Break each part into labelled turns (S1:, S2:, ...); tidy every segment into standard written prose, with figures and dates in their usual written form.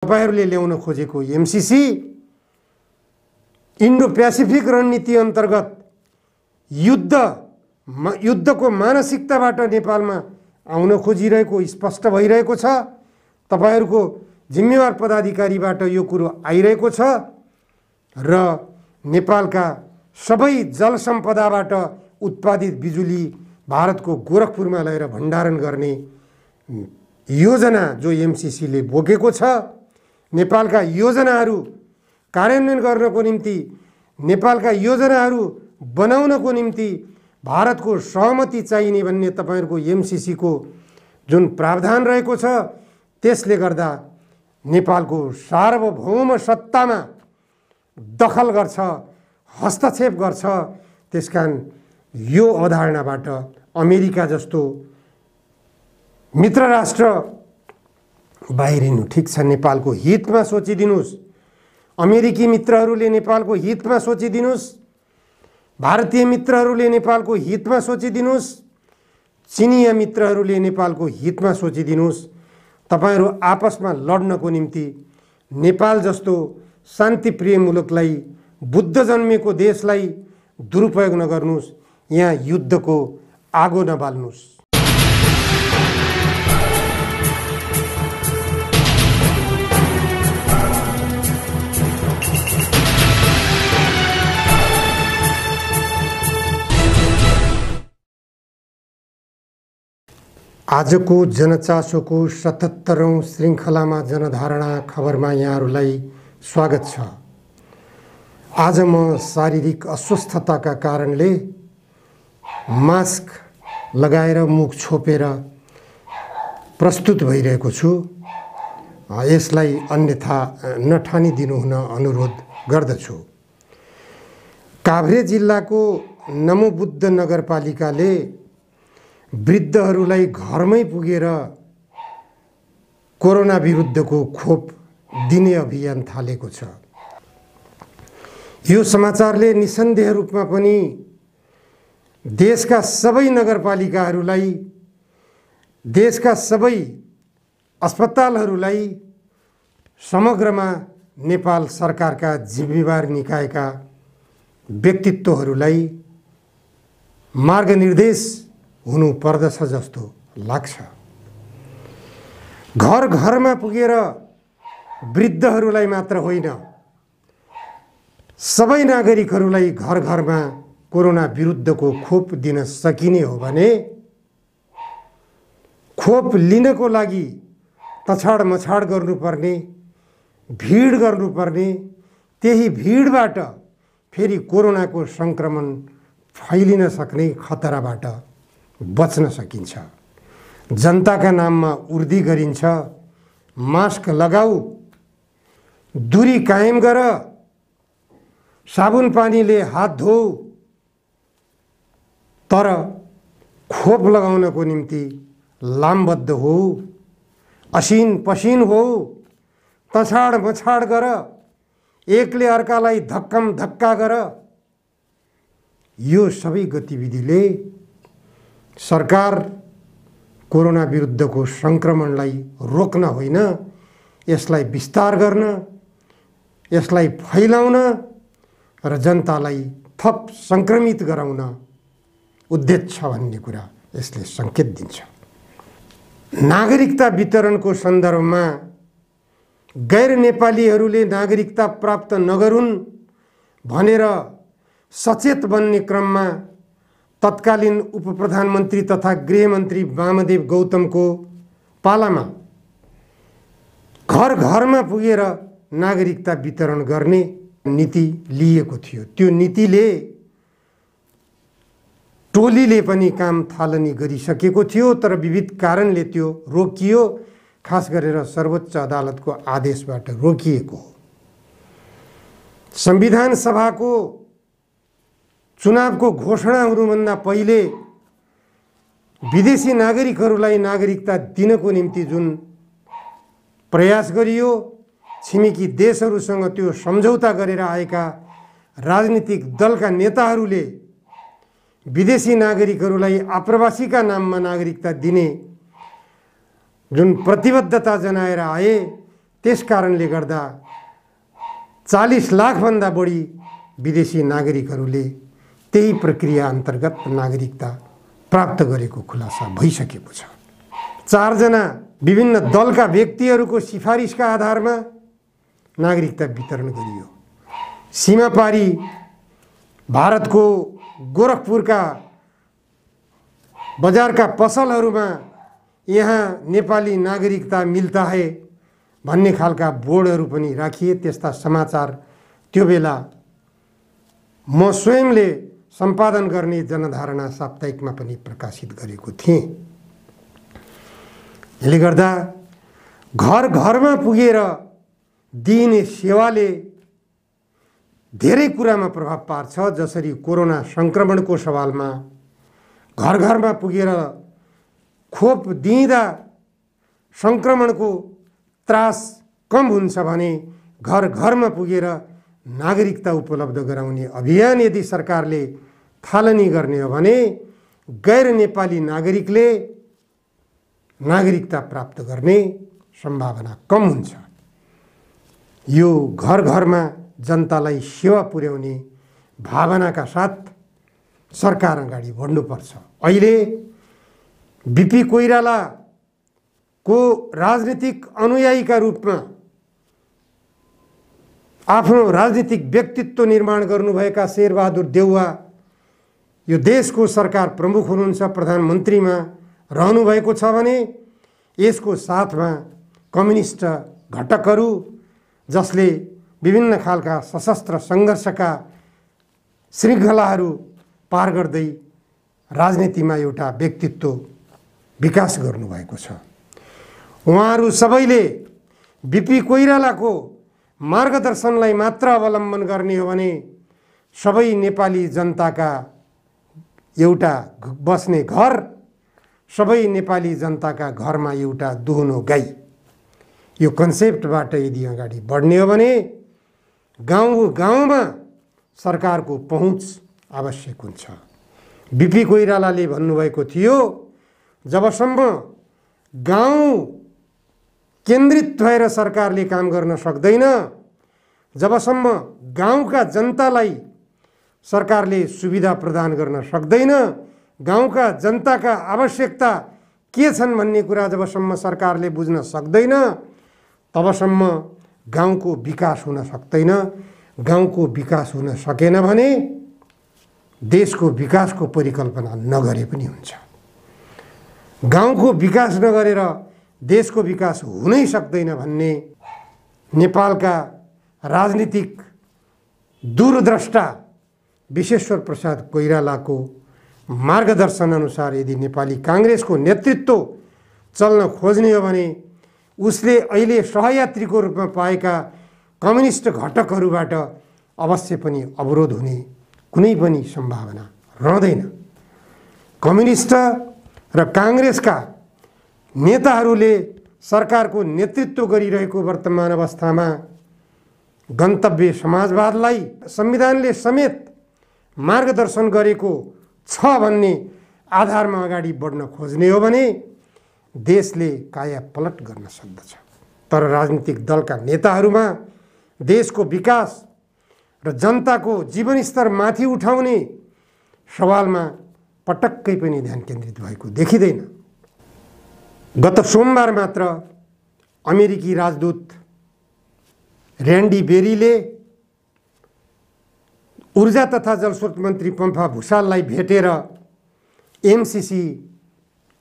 S1: तपाईहरुले ल्याउन खोजेको एमसीसी इन्डो पेसिफिक रणनीति अन्तर्गत युद्धको मानसिकताबाट नेपालमा आउन खोजिरहेको स्पष्ट भइरहेको छ। तपाईहरुको जिम्मेवार पदाधिकारीबाट यो कुरो आइरहेको छ र नेपालका सबै जल सम्पदाबाट उत्पादित बिजुली भारतको गोरखपुरमा लगेर भण्डारण गर्ने योजना जो एमसीसी ले बोकेको छ, नेपालका योजनाहरू कार्यान्वयन गर्नको निम्ति, नेपालका योजनाहरू बनाउनको निम्ति भारतको सहमति चाहिने भन्ने तपाईहरुको एमसीसी को जुन प्रावधान रहेको छ, त्यसले गर्दा नेपालको सार्वभौम सत्तामा दखल गर्छ, हस्तक्षेप गर्छ। त्यसकारण यो अवधारणाबाट अमेरिका जस्तो मित्र राष्ट्र बाहिरिनु ठिक छ। नेपालको हितमा सोचिदिनुस्, अमेरिकी मित्रहरूले नेपालको हितमा सोचिदिनुस्, भारतीय मित्रहरूले नेपालको हितमा सोचिदिनुस्, चिनिया मित्रहरूले नेपालको हितमा सोचिदिनुस्। तपाईहरु आपसमा लड्नको निम्ति नेपाल जस्तो शान्तिप्रिय मुलुकलाई, बुद्ध जन्मेको देशलाई दुरुपयोग नगर्नुस्, यहाँ युद्धको आगो नबाल्नुस्। आजको जनचासोको 77औं श्रृङ्खलामा जनधारणा खबरमा यहाँहरूलाई स्वागत छ। आज म शारीरिक अस्वस्थताका कारणले मास्क लगाएर मुख छोपेर प्रस्तुत भइरहेको छु। यसलाई अन्यथा नठानिदिनु हुन अनुरोध गर्दछु। काभ्रे जिल्लाको नमोबुद्ध नगरपालिकाले वृद्धहरूलाई घरमै पुगेर कोरोना विरुद्धको खोप दिने अभियान थालेको छ। यो समाचारले निसन्देह रूपमा पनि देशका सबै नगरपालिकाहरूलाई, देशका सबै अस्पतालहरूलाई, समग्रमा नेपाल सरकारका जिम्मेवार निकायका व्यक्तित्वहरूलाई मार्गनिर्देश हुनु पर्दछ जस्तो लाग्छ। घर घरमा पुगेर वृद्धहरूलाई मात्र होइन, सबै नागरिकहरूलाई घर घरमा कोरोना विरुद्धको खोप दिन सकिने हो भने खोप लिनको लागि तछाड मछाड गर्नुपर्ने, भिड गर्नुपर्ने, त्यही भिडबाट फेरि कोरोनाको संक्रमण फैलिन सक्ने खतराबाट बच्न सकिन्छ। जनताका नाममा उर्दी गरिन्छ, मास्क लगाऊ, दूरी कायम गर, साबुन पानीले हात धो, तर खोप लगाउनको निम्ति लामबद्ध हो, असिन पसिन हो, तछाड मछाड गर, एकले अर्कालाई धक्कम धक्का गर। यो सबै गतिविधिले सरकार कोरोना विरुद्धको संक्रमणलाई रोक्न होइन, यसलाई विस्तार गर्न, यसलाई फैलाउन र जनतालाई थप संक्रमित गराउन उद्देश्य छ भन्ने कुरा यसले संकेत दिन्छ। नागरिकता वितरणको सन्दर्भमा गैर नेपालीहरूले नागरिकता प्राप्त नगरून् भनेर सचेत बन्ने क्रममा तत्कालीन उपप्रधानमन्त्री तथा गृहमन्त्री वामदेव गौतमको पालामा घर घरमा पुगेर नागरिकता वितरण गर्ने नीति लिएको थियो। त्यो नीतिले टोलीले पनि काम थालनी गरिसकेको थियो, तर विविध कारणले त्यो रोकियो। खास गरेर सर्वोच्च अदालतको आदेशबाट रोकिएको हो। संविधान सभाको चुनावको घोषणा हुनुभन्दा पहिले विदेशी नागरिकहरूलाई नागरिकता दिनको निम्ति जुन प्रयास गरियो, छिमेकी देशहरूसँग त्यो सम्झौता गरेर आएका राजनीतिक दलका नेताहरूले विदेशी नागरिकहरूलाई आप्रवासीका नाममा नागरिकता दिने जुन प्रतिबद्धता जनाएर आए, त्यस कारणले गर्दा 40 लाखभन्दा बढी विदेशी नागरिकहरूले त्यही प्रक्रिया अन्तर्गत नागरिकता प्राप्त गरेको खुलासा भइसकेको छ। 4 जना विभिन्न दलका व्यक्तिहरूको सिफारिसका आधारमा नागरिकता वितरण गरियो। सीमापारी भारतको गोरखपुरका बजारका पसलहरूमा यहाँ नेपाली नागरिकता मिल्ता है भन्ने खालका बोर्डहरू पनि राखिए। त्यस्ता समाचार त्यो बेला म स्वयंले सम्पादन गर्ने जनधारणा साप्ताहिकमा पनि प्रकाशित गरेको थिएँ। यसले गर्दा घर घरमा पुगेर दिइने सेवाले धेरै कुरामा प्रभाव पार्छ। जसरी कोरोना संक्रमणको सवालमा घर घरमा पुगेर खोप दिँदा संक्रमणको त्रास कम हुन्छ भने घर घरमा पुगेर नागरिकता उपलब्ध गराउने अभियान यदि सरकारले थालनी गर्ने हो भने गैर नेपाली नागरिकले नागरिकता प्राप्त गर्ने सम्भावना कम हुन्छ। यो घर घरमा जनतालाई सेवा पुर्याउने भावनाका साथ सरकार अगाडि बढ्नुपर्छ। अहिले बीपी कोइरालाको राजनीतिक अनुयायीका रूपमा आफ्नो राजनीतिक व्यक्तित्व निर्माण गर्नुभएका शेरबहादुर देउवा यो देशको सरकार प्रमुख हुनुहुन्छ, प्रधानमन्त्रीमा रहनुभएको छ भने यसको साथमा कम्युनिस्ट घटकहरू जसले विभिन्न खालका सशस्त्र सङ्घर्षका श्रृङ्खलाहरू पार गर्दै राजनीतिमा एउटा व्यक्तित्व विकास गर्नुभएको छ। उहाँहरू सबैले बीपी कोइरालाको मार्गदर्शनलाई मात्र अवलम्बन गर्ने हो भने सबै नेपाली जनताका एउटा बस्ने घर, सबै नेपाली जनताका घरमा एउटा दुहुनो गाई, यो कन्सेप्टबाट यदि अगाडि बढ्ने हो भने गाउँ गाउँमा सरकारको पहुँच आवश्यक हुन्छ। बीपी कोइरालाले भन्नुभएको थियो जबसम्म गाउँ केन्द्रित भएर सरकारले काम गर्न सक्दैन, जबसम्म गाउँका जनतालाई सरकारले सुविधा प्रदान गर्न सक्दैन, गाउँका जनताका आवश्यकता के छन् भन्ने कुरा जबसम्म सरकारले बुझ्न सक्दैन तबसम्म गाउँको विकास हुन सक्दैन। गाउँको विकास हुन सकेन भने देशको विकासको परिकल्पना नगरे पनि हुन्छ। गाउँको विकास नगरेर देशको विकास हुनै सक्दैन भन्ने नेपालका राजनीतिक दूरद्रष्टा विश्वेश्वर प्रसाद कोइरालाको मार्गदर्शन अनुसार यदि नेपाली काङ्ग्रेसको नेतृत्व चल्न खोज्ने हो भने उसले अहिले सहयात्रीको रूपमा पाएका कम्युनिस्ट घटकहरूबाट अवश्य पनि अवरोध हुने कुनै पनि सम्भावना रहँदैन। कम्युनिस्ट र काङ्ग्रेसका नेताहरूले सरकारको नेतृत्व गरिरहेको वर्तमान अवस्थामा गन्तव्य समाजवादलाई संविधानले समेत मार्गदर्शन गरेको छ भन्ने आधारमा अगाडि बढ्न खोज्ने हो भने देशले काया पलट गर्न सक्दछ। तर राजनीतिक दलका नेताहरूमा देशको विकास र जनताको जीवनस्तर माथि उठाउने सवालमा पटक्कै पनि ध्यान केन्द्रित भएको देखिँदैन। गत सोमबार मात्र अमेरिकी राजदूत र्यान्डी बेरीले ऊर्जा तथा जलस्रोत मन्त्री पम्फा भुषाललाई भेटेर एमसीसी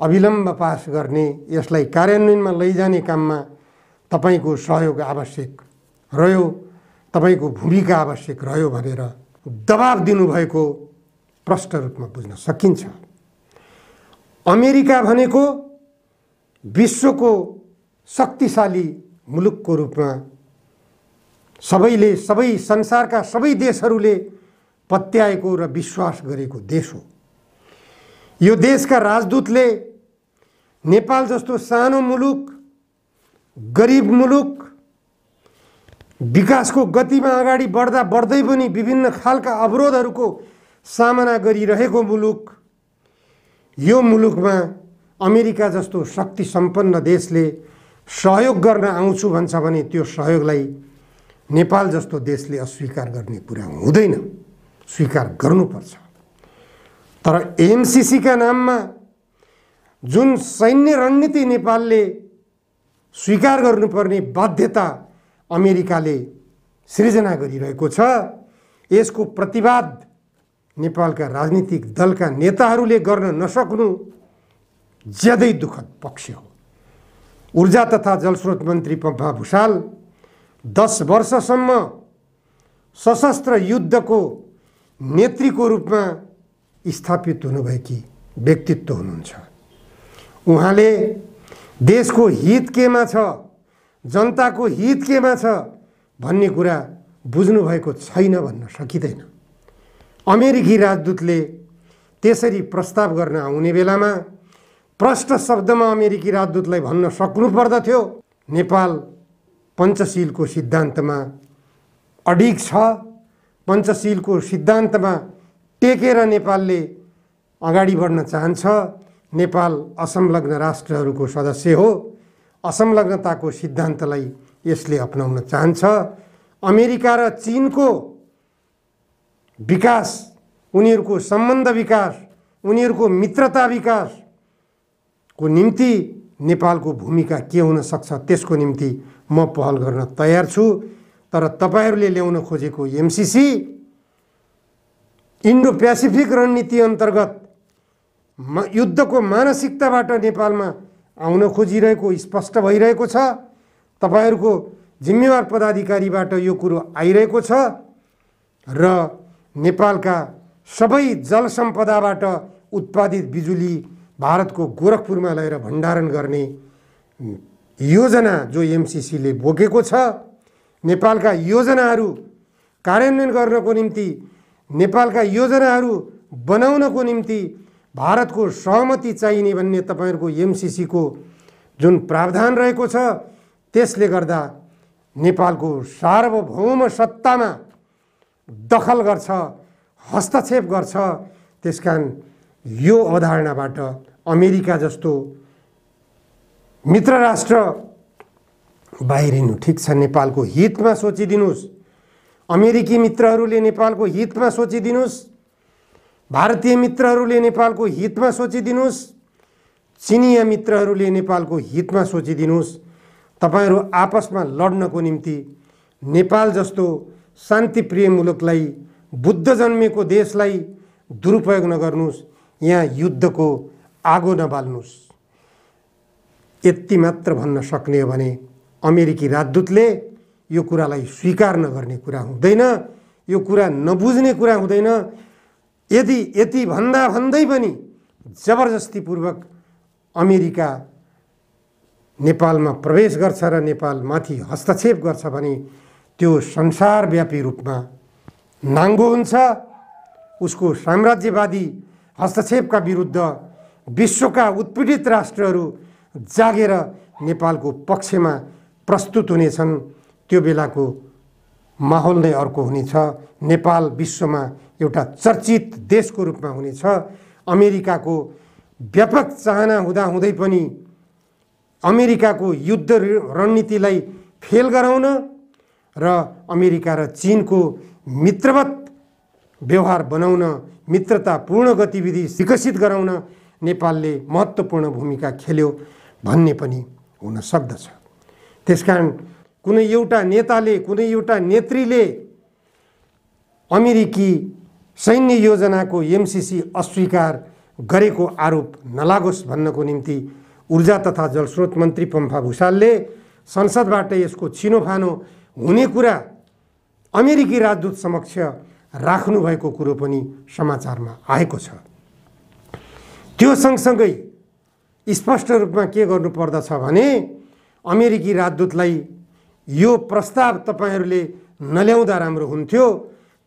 S1: अविलम्ब पास गर्ने, यसलाई कार्यान्वयनमा लैजाने काममा तपाईको सहयोग आवश्यक रह्यो, तपाईको भूमिका आवश्यक रह्यो भनेर दबाब दिनुभएको प्रष्ट रूपमा बुझ्न सकिन्छ। अमेरिका भनेको विश्वको शक्तिशाली मुलुकको रूपमा सबैले, सबै संसारका सबै देशहरूले पत्याएको र विश्वास गरेको देश हो। यो देशका राजदूतले नेपाल जस्तो सानो मुलुक, गरिब मुलुक, विकासको गतिमा अगाडि बढ्दा बढ्दै पनि विभिन्न खालका अवरोधहरूको सामना गरिरहेको मुलुक, यो मुलुकमा अमेरिका जस्तो शक्ति सम्पन्न देशले सहयोग गर्न आउँछु भन्छ भने त्यो सहयोगलाई नेपाल जस्तो देशले अस्वीकार गर्ने कुरा हुँदैन, स्वीकार गर्नुपर्छ। तर एमसीसीका नाममा जुन सैन्य रणनीति नेपालले स्वीकार गर्नुपर्ने बाध्यता अमेरिकाले सृजना गरिरहेको छ, यसको प्रतिवाद नेपालका राजनीतिक दलका नेताहरूले गर्न नसक्नु ज्यादै दुःखद पक्ष हो। ऊर्जा तथा जलस्रोत मन्त्री पम्फा भुषाल 10 वर्षसम्म सशस्त्र युद्धको नेत्रीको रूपमा स्थापित हुनुभएकी व्यक्तित्व हुनुहुन्छ। उहाँले देशको हित केमा छ, जनताको हित केमा छ भन्ने कुरा बुझ्नुभएको छैन भन्न सकिँदैन। अमेरिकी राजदूतले त्यसरी प्रस्ताव गर्न आउने बेलामा प्रष्ट शब्दमा अमेरिकी राजदूतलाई भन्न सक्नु पर्दथ्यो, नेपाल पञ्चशीलको सिद्धान्तमा अडिग छ, पञ्चशीलको सिद्धान्तमा टेकेर नेपालले अगाडि बढ्न चाहन्छ, नेपाल असंलग्न राष्ट्रहरूको सदस्य हो, असंलग्नताको सिद्धान्तलाई यसले अपनाउन चाहन्छ। अमेरिका र चीनको विकास, उनीहरूको सम्बन्ध विकास, उनीहरूको मित्रता विकासको निम्ति नेपालको भूमिका के हुन सक्छ त्यसको निम्ति म पहल गर्न तयार छु। तर तपाईहरूले ल्याउन खोजेको एमसीसी इन्डो पेसिफिक रणनीति अन्तर्गत युद्धको मानसिकताबाट नेपालमा आउन खोजिरहेको स्पष्ट भइरहेको छ। तपाईहरूको जिम्मेवार पदाधिकारीबाट यो कुरो आइरहेको छ र नेपालका सबै जल सम्पदाबाट उत्पादित बिजुली भारतको गोरखपुरमा लगेर भण्डारण गर्ने योजना जो एमसीसीले बोकेको छ, नेपालका योजनाहरू कार्यान्वयन गर्नको निम्ति, नेपालका योजनाहरू बनाउनको निम्ति भारतको सहमति चाहिने भन्ने तपाईहरूको एमसीसीको जुन प्रावधान रहेको छ, त्यसले गर्दा नेपालको सार्वभौम सत्तामा दखल गर्छ, हस्तक्षेप गर्छ। त्यसकारण यो अवधारणाबाट अमेरिका जस्तो मित्र राष्ट्र बाहिरिनु ठिक छ। नेपालको हितमा सोचिदिनुस्, अमेरिकी मित्रहरूले नेपालको हितमा सोचिदिनुस्, भारतीय मित्रहरूले नेपालको हितमा सोचिदिनुस्, चिनिया मित्रहरूले नेपालको हितमा सोचिदिनुस्। तपाईहरू आपसमा लड्नको निम्ति नेपाल जस्तो शान्तिप्रिय मुलुकलाई, बुद्ध जन्मेको देशलाई दुरुपयोग नगर्नुस्, यहाँ युद्धको आगो नबाल्नुस्। यति मात्र भन्न सक्ने हो भने अमेरिकी राजदूतले यो कुरालाई स्वीकार नगर्ने कुरा हुँदैन, यो कुरा नबुझ्ने कुरा हुँदैन। यदि यति भन्दा भन्दै पनि जबरजस्तीपूर्वक अमेरिका नेपालमा प्रवेश गर्छ र नेपालमाथि हस्तक्षेप गर्छ भने त्यो संसारव्यापी रूपमा नाङ्गो हुन्छ। उसको साम्राज्यवादी हस्तक्षेपका विरुद्ध विश्वका उत्पीडित राष्ट्रहरू जागेर नेपालको पक्षमा प्रस्तुत हुनेछन्। त्यो बेलाको माहौल नै अर्को हुनेछ। नेपाल विश्वमा एउटा चर्चित देशको रूपमा हुनेछ। अमेरिकाको व्यापक चाहना हुँदाहुँदै पनि अमेरिकाको युद्ध रणनीतिलाई फेल गराउन र अमेरिका र चीनको मित्रवत व्यवहार बनाउन, मित्रतापूर्ण गतिविधि विकसित गराउन नेपालले महत्त्वपूर्ण भूमिका खेल्यो भन्ने पनि हुन सक्दछ। त्यसकारण कुनै एउटा नेताले, कुनै एउटा नेत्रीले अमेरिकी सैन्य योजनाको एमसीसी अस्वीकार गरेको आरोप नलागोस् भन्नको निम्ति ऊर्जा तथा जलस्रोत मन्त्री पम्फा भुषालले संसदबाट यसको छिनोफानो हुने कुरा अमेरिकी राजदूत समक्ष राख्नु भएको कुरो पनि समाचारमा आएको छ। त्यो सँगसँगै स्पष्ट रूपमा के गर्नुपर्दछ भने अमेरिकी राजदूतलाई यो प्रस्ताव तपाईहरूले नल्याउँदा राम्रो हुन्थ्यो,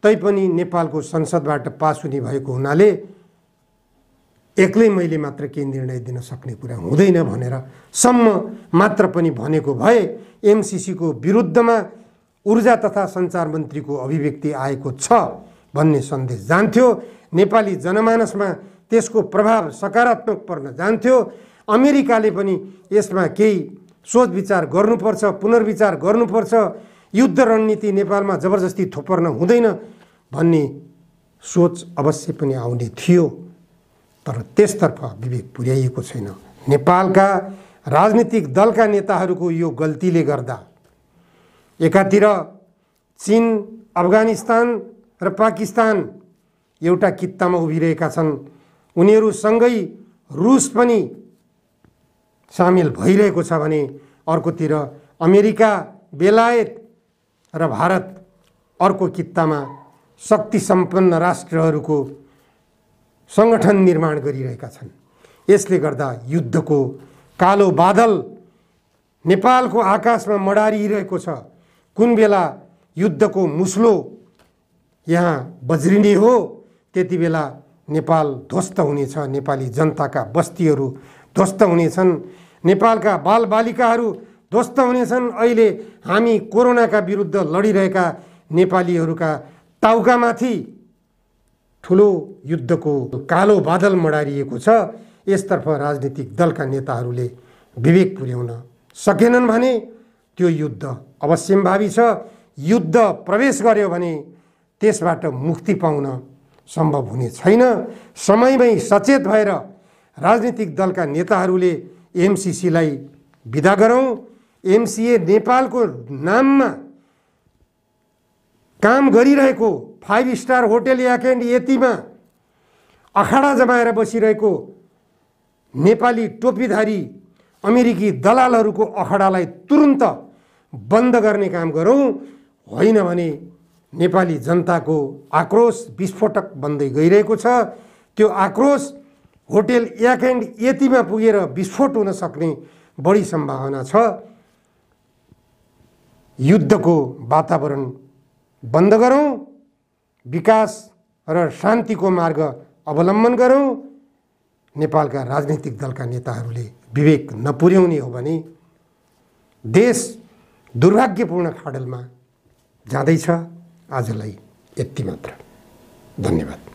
S1: तैपनि नेपालको संसदबाट पास हुने भएको हुनाले एक्लै मैले मात्र केही निर्णय दिन सक्ने कुरा हुँदैन भनेर सम्म मात्र पनि भनेको भए एमसीसीको विरुद्धमा ऊर्जा तथा सञ्चार मन्त्रीको अभिव्यक्ति आएको छ भन्ने सन्देश जान्थ्यो। नेपाली जनमानसमा त्यसको प्रभाव सकारात्मक पर्न जान्थ्यो। अमेरिकाले पनि यसमा केही सोच विचार गर्नुपर्छ, पुनर्विचार गर्नुपर्छ, युद्ध रणनीति नेपालमा जबरजस्ती थोपर्न हुँदैन भन्ने सोच अवश्य पनि आउने थियो, तर त्यसतर्फ विवेक पुर्याइएको छैन। नेपालका राजनीतिक दलका नेताहरूको यो गल्तीले गर्दा एकातिर चीन, अफगानिस्तान र पाकिस्तान एउटा कित्तामा उभिरहेका छन्, उनीहरूसँगै रुस पनि सामेल भइरहेको छ भने अर्कोतिर अमेरिका, बेलायत र भारत अर्को कित्तामा शक्ति सम्पन्न राष्ट्रहरूको सङ्गठन निर्माण गरिरहेका छन्। यसले गर्दा युद्धको कालो बादल नेपालको आकाशमा मडारिरहेको छ। कुन बेला युद्धको मुस्लो यहाँ बज्रिने हो त्यति बेला नेपाल ध्वस्त हुनेछ, नेपाली जनताका बस्तीहरू ध्वस्त हुनेछन्, नेपालका बालबालिकाहरू ध्वस्त हुनेछन्। अहिले हामी कोरोनाका विरुद्ध लडिरहेका नेपालीहरूका टाउकामाथि ठुलो युद्धको कालो बादल मडारिएको छ। यसतर्फ राजनीतिक दलका नेताहरूले विवेक पुर्याउन सकेनन् भने त्यो युद्ध अवश्यम्भावी छ। युद्ध प्रवेश गर्यो भने त्यसबाट मुक्ति पाउन सम्भव हुने छैन। समयमै सचेत भएर राजनीतिक दलका नेताहरूले एमसीसीलाई बिदा गरौँ। एमसीए नेपालको नाममा काम गरिरहेको 5 स्टार होटल याकेन्ड यतिमा अखाडा जमाएर बसिरहेको नेपाली टोपीधारी अमेरिकी दलालहरूको अखाडालाई तुरुन्त बन्द गर्ने काम गरौँ। होइन भने नेपाली जनताको आक्रोश विस्फोटक बन्दै गइरहेको छ। त्यो आक्रोश होटल याकेन्ड यतिमा पुगेर विस्फोट हुन सक्ने बढी सम्भावना छ। युद्धको वातावरण बन्द गरौँ, विकास र शान्तिको मार्ग अवलम्बन गरौँ। नेपालका राजनीतिक दलका नेताहरूले विवेक नपुर्याउने हो भने देश दुर्भाग्यपूर्ण खाडलमा जाँदैछ। आजलाई यति मात्र। धन्यवाद।